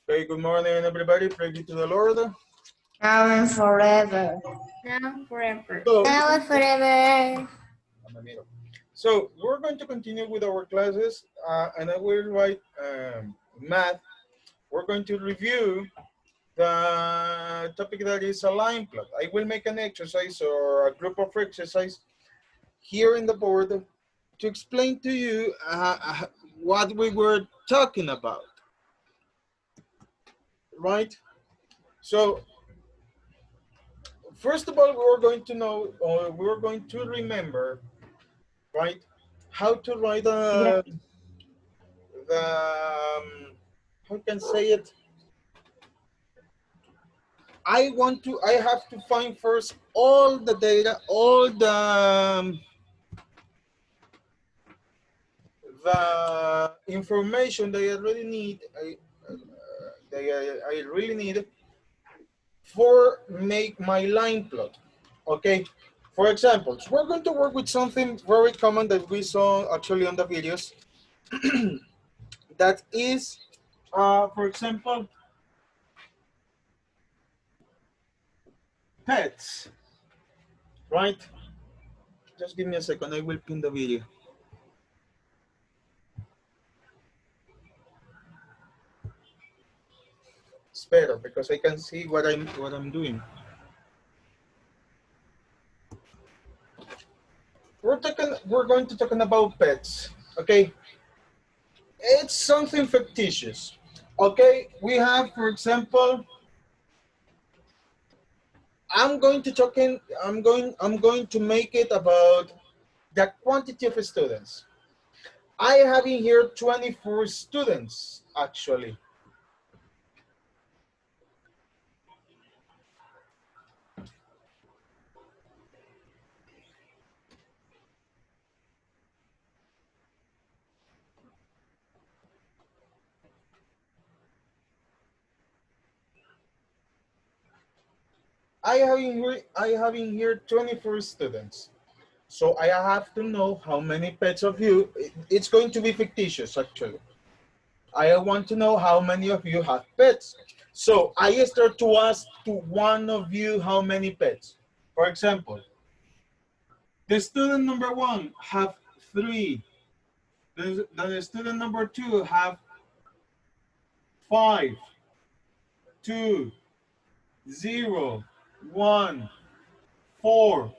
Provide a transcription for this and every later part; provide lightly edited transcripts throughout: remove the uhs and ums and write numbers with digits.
Okay, good morning, everybody. Praise be to the Lord. Now and forever. Now forever. So, Now and forever. so we're going to continue with our classes, and I will write math. We're going to review the topic that is a line plot. I will make an exercise or a group of exercise here in the board to explain to you what we were talking about, right? So, first of all, we're going to know, or we're going to remember, right, how to write how can I say it? I have to find first all the data, all the information that I really need, I really need for make my line plot. Okay. For example, so we're going to work with something very common that we saw actually on the videos. That is, for example, pets, right? Just give me a second, I will pin the video. It's better because I can see what I'm doing. We're going to talking about pets, okay? It's something fictitious. Okay, we have, for example, I'm going to make it about the quantity of students. I have in here 24 students actually. I have in here 24 students. So I have to know how many pets of you, it's going to be fictitious actually. I want to know how many of you have pets. So I start to ask to one of you how many pets. For example, the student number one have 3. The student number 2 have 5, 2, 0, 1, 4.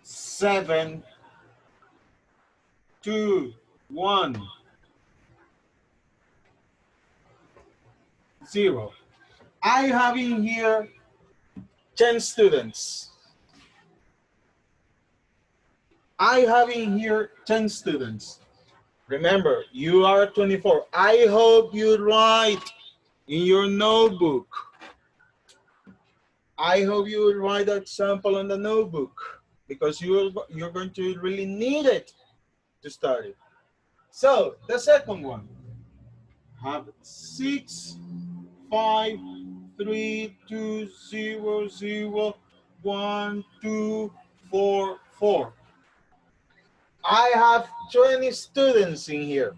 7, 2, 1, 0. I have in here 10 students. I have in here 10 students. Remember, you are 24. I hope you write in your notebook. I hope you will write that sample on the notebook because you're going to really need it to study. So the second one, have 6, 5, 3, 2, 0, 0, 1, 2, 4, 4. I have 20 students in here.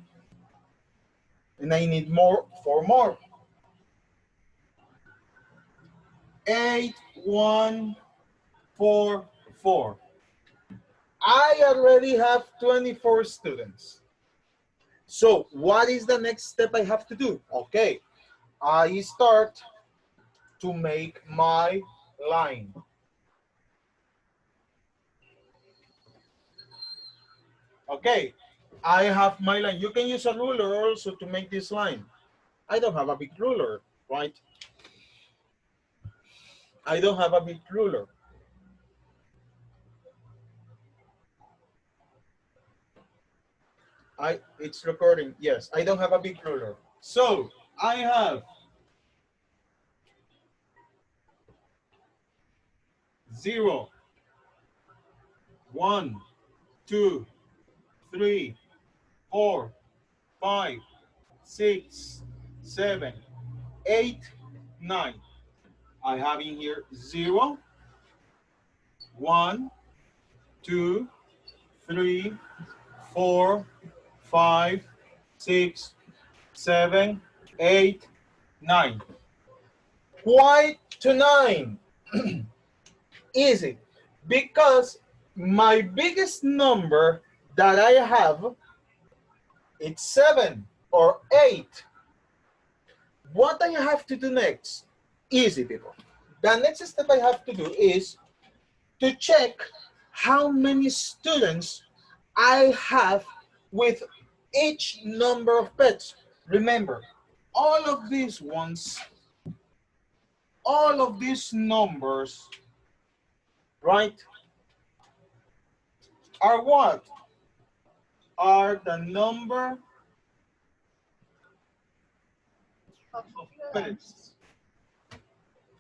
And I need 4 more. 8, 1, 4, 4. I already have 24 students. So what is the next step I have to do? Okay, I start to make my line. Okay, I have my line. You can use a ruler also to make this line. I don't have a big ruler, right? I don't have a big ruler. It's recording. Yes, I don't have a big ruler. So I have 0, 1, 2, 3, 4, 5, 6, 7, 8, 9. I have in here 0, 1, 2, 3, 4, 5, 6, 7, 8, 9. Why to 9? Easy. Because my biggest number that I have, it's 7 or 8. What I have to do next? Easy, people. The next step I have to do is to check how many students I have with each number of pets. Remember, all of these ones, all of these numbers, right, are what? Are the number of pets,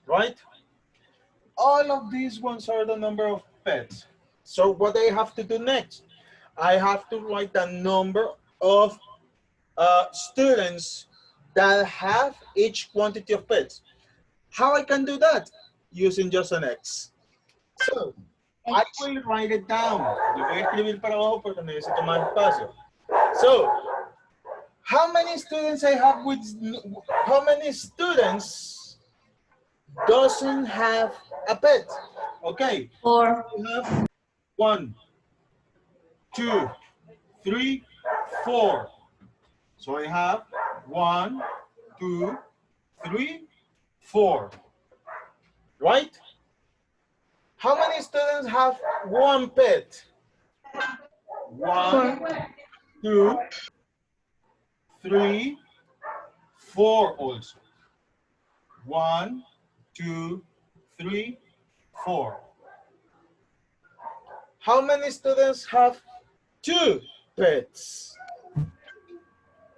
right? All of these ones are the number of pets. So what I have to do next? I have to write the number of students that have each quantity of pets. How I can do that? Using just an X. So, I will write it down. Lo voy a escribir para abajo porque necesito más espacio. So, how many students I have with, how many students doesn't have a pet? Okay. 4. We have 1, 2, 3, 4. So I have 1, 2, 3, 4. Right? How many students have one pet? 1, 2, 3, 4 also. 1, 2, 3, 4. How many students have 2 pets?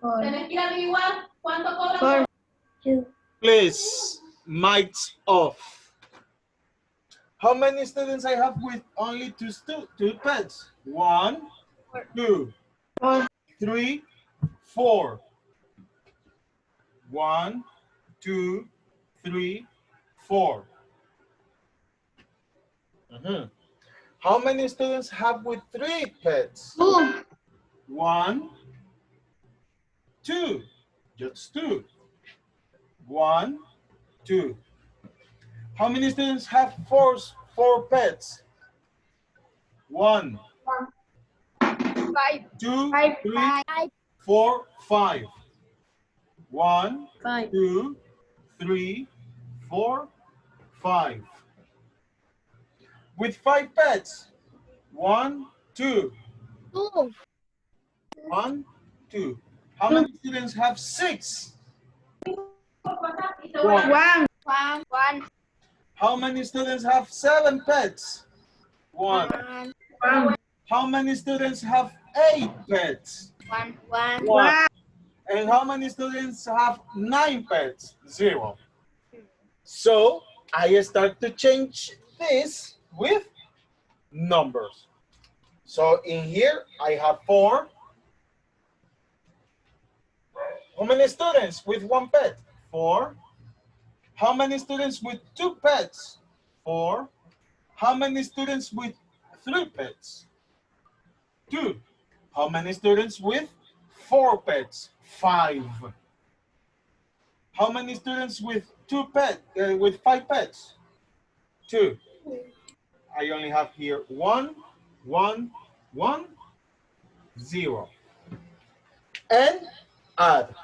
4. 4. 2. Please, mics off. How many students I have with only two pets? 1, 2, 3, 4. 1, 2, 3, 4. How many students have with 3 pets? 2. 1, 2. Just 2. 1, 2. How many students have four pets? 1, 5. 2, 5. 3, 4, 5. 1, 5. 2, 3, 4, 5. With 5 pets. 1, 2. 2. 1, 2. How many students have 6? 1. 1. 1. How many students have 7 pets? 1. 1. How many students have 8 pets? 1. 1. 1. And how many students have 9 pets? 0. So I start to change this with numbers. So in here I have 4. How many students with 1 pet? 4. How many students with 2 pets? 4. How many students with 3 pets? 2. How many students with 4 pets? 5. How many students with 5 pets? 2. I only have here 1, 1, 1, 0. And add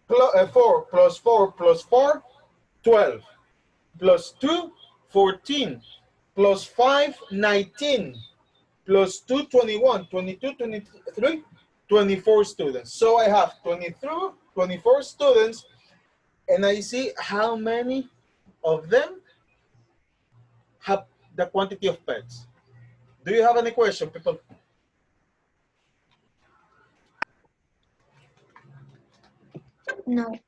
4 plus 4 plus 4, 12. Plus 2, 14. Plus 5, 19. Plus 2, 21. 22, 23, 24 students. So I have 24 students, and I see how many of them have the quantity of pets. Do you have any question, people? No.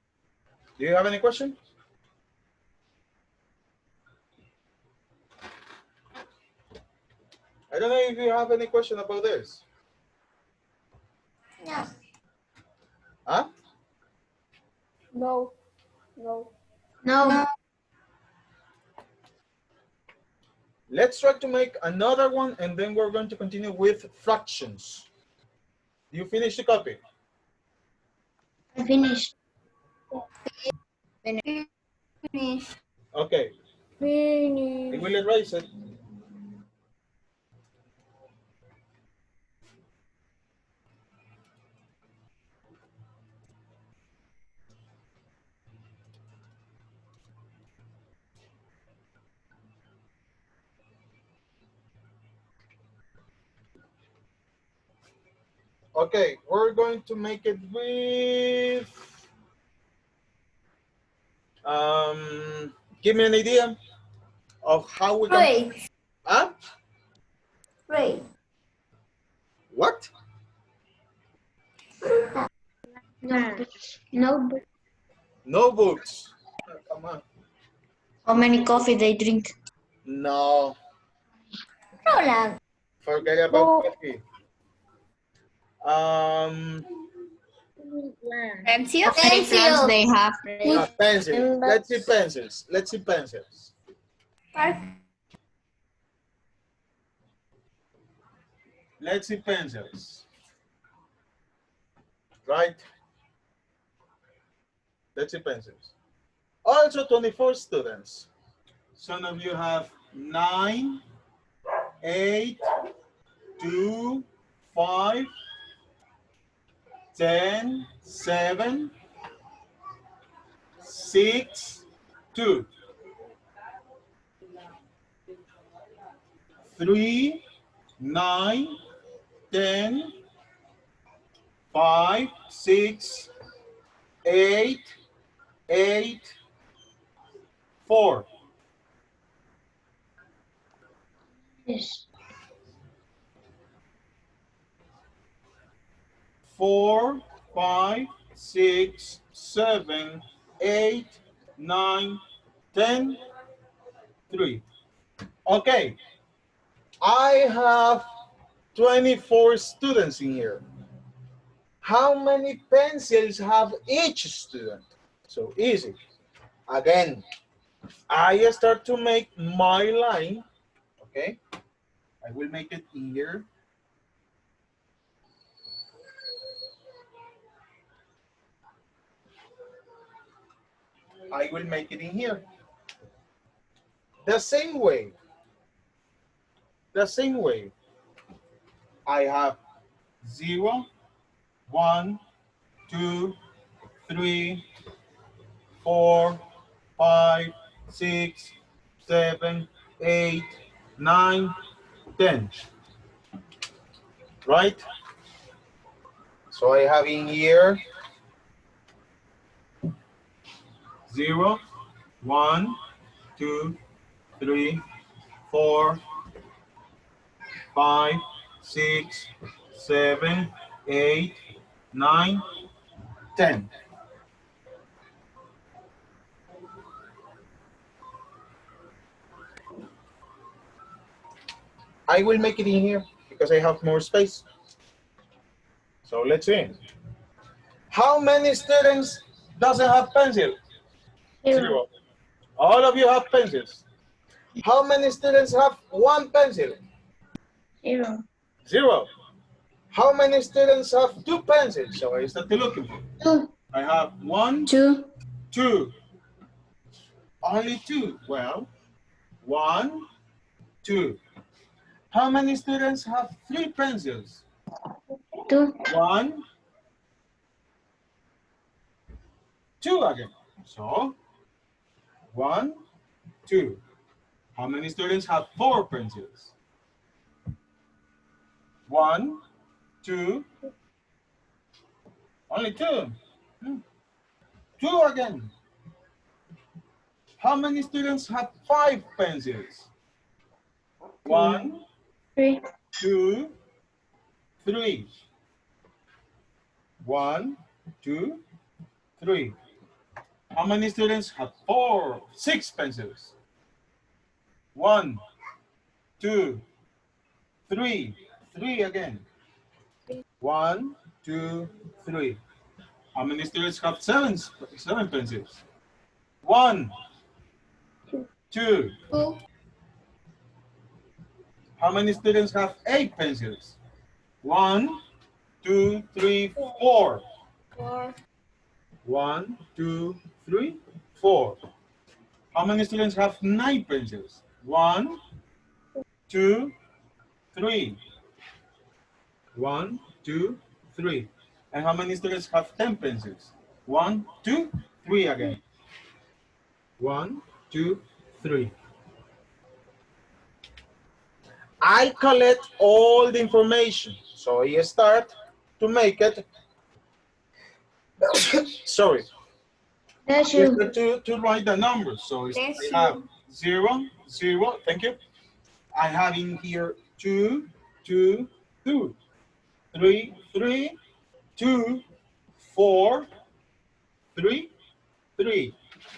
Do you have any question? I don't know if you have any question about this. No. Huh? No. No. No. Let's try to make another one, and then we're going to continue with fractions. Do you finish the copy? I finished. Finish. Okay. I will erase it. Okay, we're going to make it with, give me an idea of how we can. Right. Huh? Right. What? Notebooks. Notebook. No books. Oh, come on. How many coffee they drink? No. Roland. Forget about coffee. Pencils. How many plants they have? Pencils. Let's see pencils. Let's see pencils. Let's see pencils. Right? Let's see pencils. Also 24 students. Some of you have 9, 8, 2, 5, 10, 7, 6, 2, 3, 9, 10, 5, 6, 8, 8, 4. Yes. 4, 5, 6, 7, 8, 9, 10, 3. Okay. I have 24 students in here. How many pencils have each student? So easy. Again, I start to make my line. Okay. I will make it in here. I will make it in here. The same way. I have 0, 1, 2, 3, 4, 5, 6, 7, 8, 9, 10. Right? So I have in here 0, 1, 2, 3, 4, 5, 6, 7, 8, 9, 10. I will make it in here because I have more space. So let's see. How many students doesn't have pencil? 0. All of you have pencils. How many students have one pencil? 0. 0. How many students have two pencils? So I start looking for. 2. I have 1, 2. 2. Only 2. Well, 1, 2. How many students have 3 pencils? 2. 1, 2 again. So 1, 2. How many students have 4 pencils? 1, 2. Only 2. 2 again. How many students have 5 pencils? 1, 3. 2, 3. 1, 2, 3. How many students have 6 pencils? 1, 2, 3. 3 again. 1, 2, 3. How many students have 7 pencils? 1, 2. How many students have 8 pencils? 1, 2, 3, 4. 4. 1, 2, 3, 4. How many students have 9 pencils? 1, 2, 3. 1, 2, 3. And how many students have 10 pencils? 1, 2, 3 again. 1, 2, 3. I collect all the information. So I start to make it. Sorry. That's I you. start to write the numbers. So I Bless have you. 0, 0. Thank you. I have in here 2, 2, 2, 3, 3, 2, 4, 3, 3.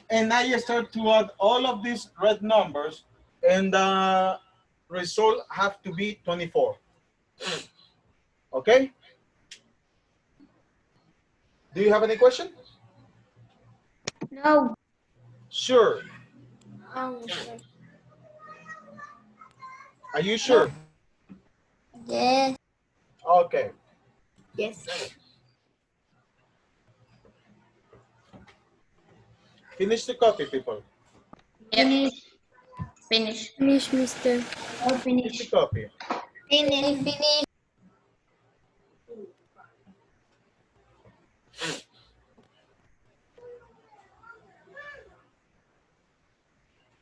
And I start to add all of these red numbers, and the result have to be 24. Okay? Do you have any question? No. Sure. Um, Are you sure? yes. Okay. Yes. Finish the copy, people. Finish. Finish. Finish, mister. Or Finish the finish. copy. Finish.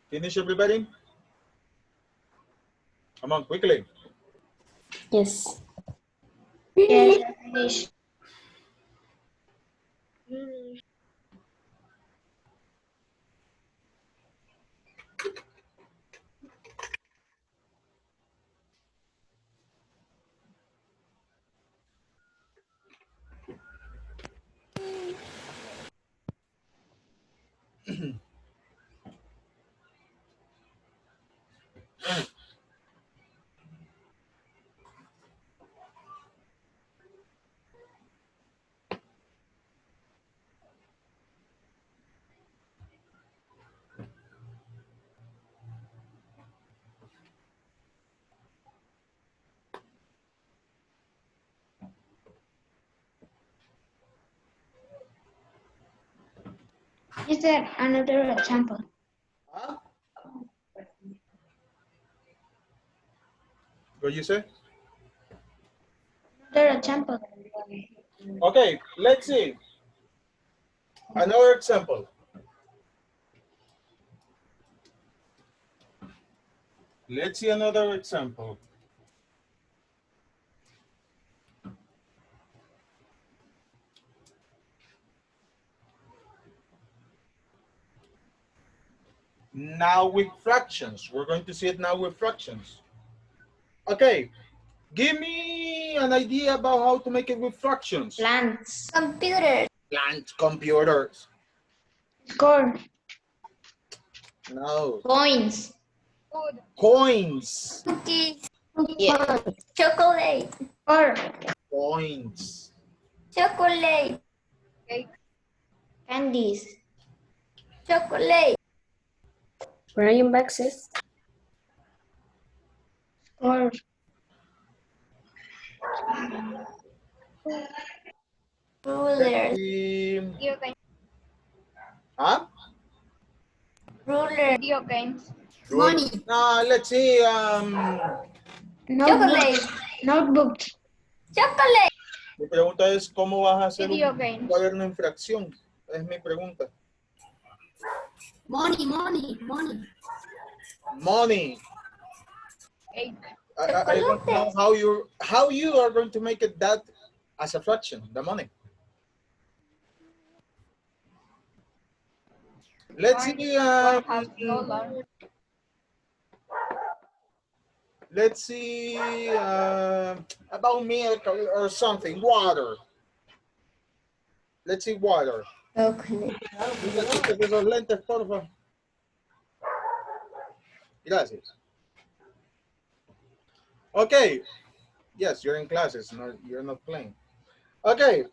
Finish, everybody. Come on, quickly. Yes. Yes, finish. Is there another example? Huh? What you say? Another example. Okay, let's see. Another example. Let's see another example. Now with fractions. We're going to see it now with fractions. Okay, give me an idea about how to make it with fractions. Plants. Computer. Plant computers. Score. No. Coins. Food. Coins. Cookies. Yeah. Chocolate. Score. Coins. Chocolate. Cake. Candies. Chocolate. Brian boxes. Score. Rulers. The... Video games. Huh? Ruler. Video games. Money. Let's see. Chocolate. Notebooks. Chocolate. Mi pregunta es cómo vas a hacer Video un games. cuaderno en fracción. Es mi pregunta. Money. Money. Cake. I don't know how you are going to make it that as a fraction, the money. Let's see. $100. Let's see about milk or something. Water. Let's see water. Chocolate. Quítate esos lentes, porfa. Gracias. Okay. Yes, you're in classes. No, you're not playing. Okay.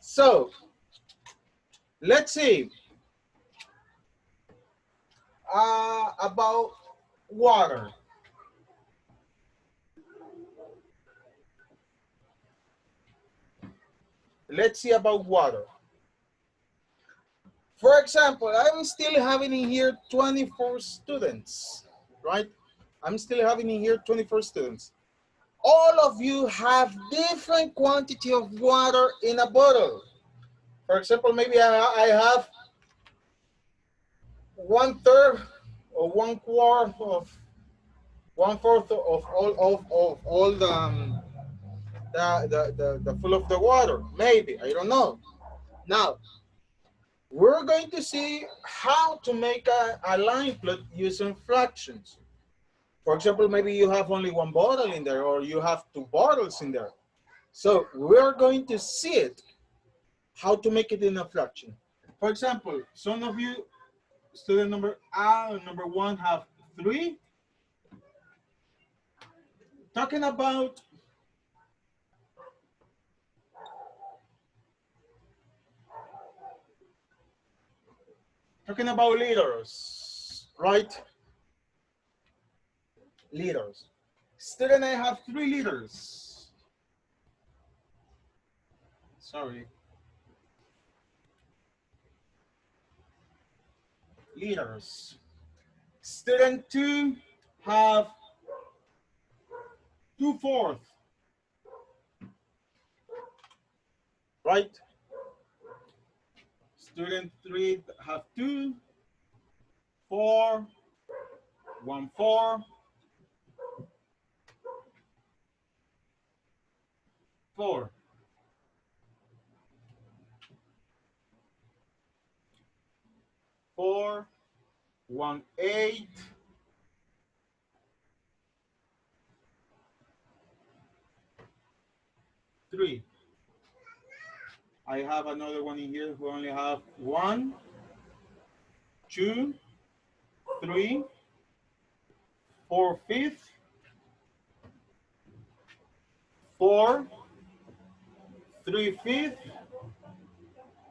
So, let's see. About water. let's see about water. For example, I'm still having in here 24 students, right? I'm still having in here 24 students. All of you have different quantity of water in a bottle. For example, maybe I have 1/3 or 1/4 of 1/4 of all the full of the water. Maybe, I don't know. Now, we're going to see how to make a line plot using fractions. For example, maybe you have only one bottle in there, or you have 2 bottles in there. So we're going to see it, how to make it in a fraction. For example, some of you, student number 1 have 3. Talking about liters, right? Liters. Student, I have 3 liters. Sorry. Liters. Student 2 have 2/4. Right? Student 3 have 2, 4, 1/4, 4. 4, 1/8, 3. I have another one in here who only have 1, 2, 3, 4/5, 4, 3/5,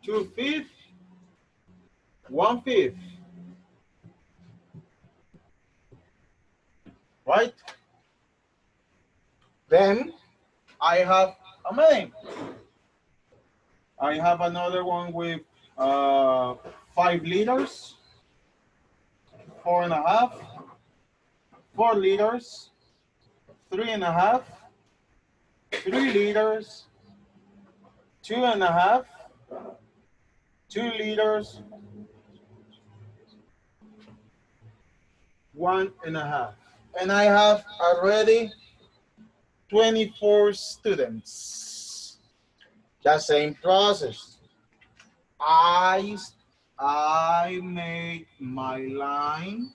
2/5, 1/5. Right? Then I have a many. I have another one with 5 liters, 4.5, 4 liters, 3.5, 3 liters, 2.5, 2 liters, 1.5. And I have already 24 students. The same process. I make my line.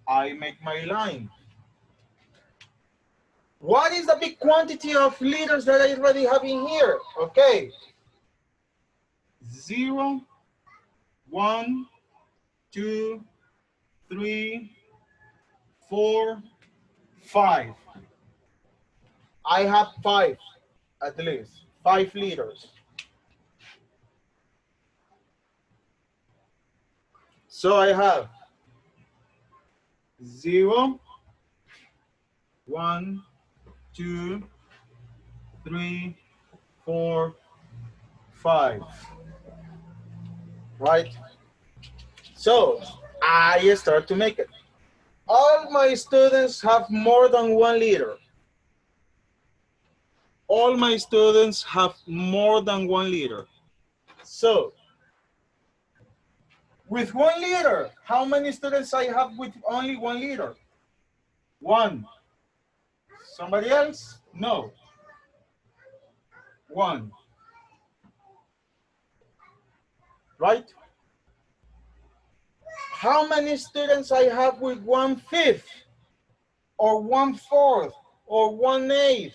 I make my line. What is the big quantity of liters that I already have in here? Okay. 0, 1, 2, 3, 4, 5. I have 5, at least 5 liters. So I have 0, 1, 2, 3, 4, 5. Right? So I start to make it. All my students have more than 1 liter. All my students have more than 1 liter. So with 1 liter, how many students I have with only 1 liter? 1. Somebody else? No. 1. Right? How many students I have with 1/5 or 1/4 or 1/8?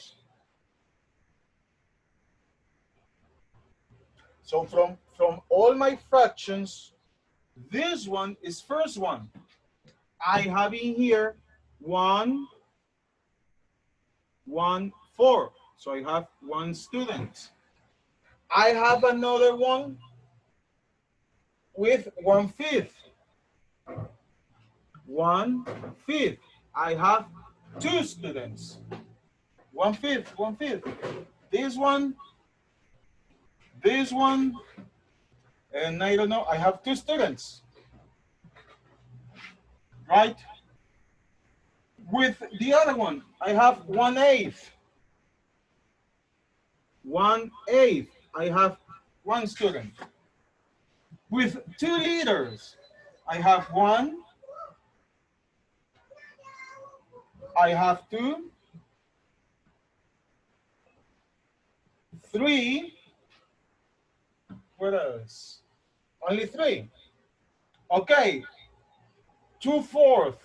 So from all my fractions, this one is first one. I have in here 1, 1/4. So I have 1 student. I have another one with 1/5. 1/5. I have 2 students. 1/5, 1/5. This one, and I don't know, I have 2 students, right? With the other one, I have 1/8. 1/8, I have 1 student. With 2 leaders, I have 1, I have 2, 3, what else? Only 3. Okay, 2/4.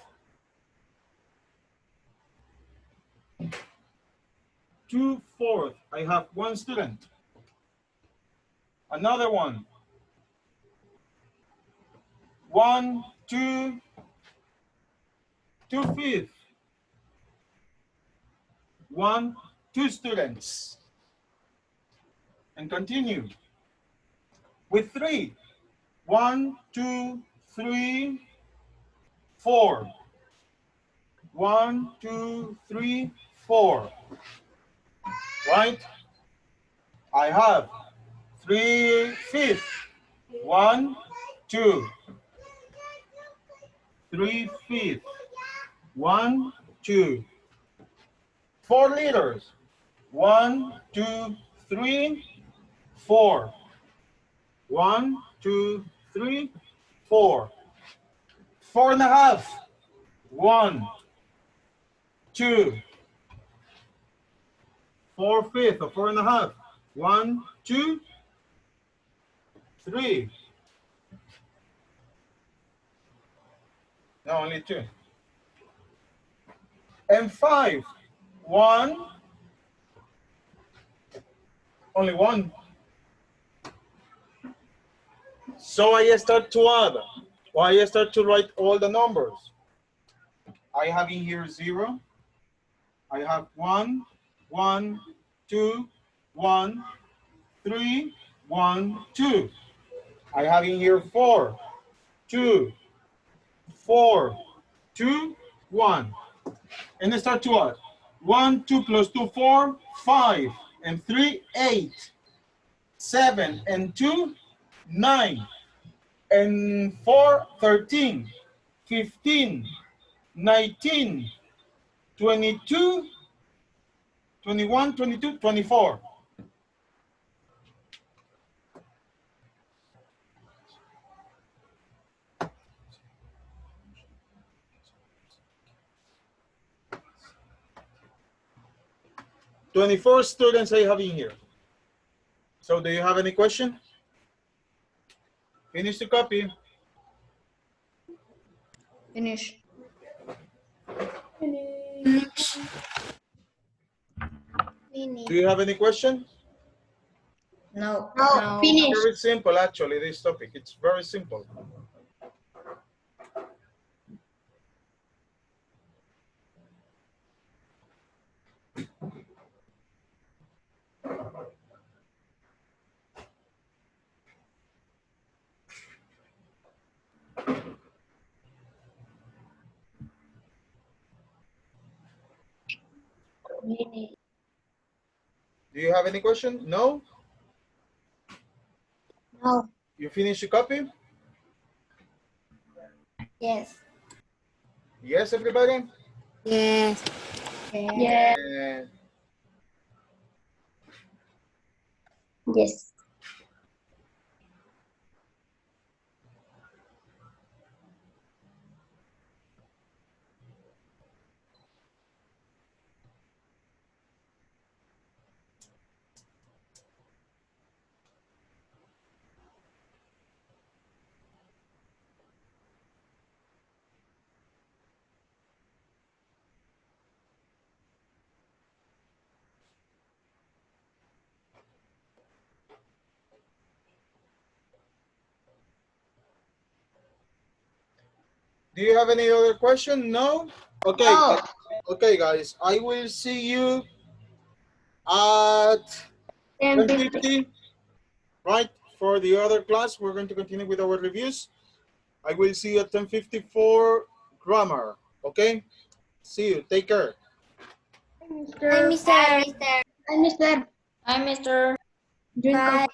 2/4, I have 1 student. Another one. 1, 2, 2/5. 1, 2 students. And continue. With 3. 1, 2, 3, 4. 1, 2, 3, 4. Right? I have 3/5. 1, 2. 3/5. 1, 2. 4 liters. 1, 2, 3, 4. 1, 2, 3, 4. 4.5. 1, 2. 4/5 or 4.5. 1, 2, 3. No, only 2. And 5. 1. Only 1. So I start to add, or I start to write all the numbers. I have in here 0. I have 1, 1, 2, 1, 3, 1, 2. I have in here 4, 2, 4, 2, 1. And I start to add. 1, 2 plus 2, 4, 5, and 3, 8, 7, and 2, 9, and 4, 13, 15, 19, 22, 21, 22, 24. "24 students I have in here." So do you have any question? Finish the copy. Finish. Do you have any question? No. No. Finish. Very simple, actually, this topic. It's very simple. Finish. Do you have any question? No? No. You finish the copy? Yes. Yes, everybody? Yes. Yeah. Yes. Do you have any other question? No? Okay. No. Okay, guys. I will see you at 10:50, right? For the other class, we're going to continue with our reviews. I will see you at 10:50 for grammar, okay? See you. Take care. Bye, Mister. Hi, Mister. Bye.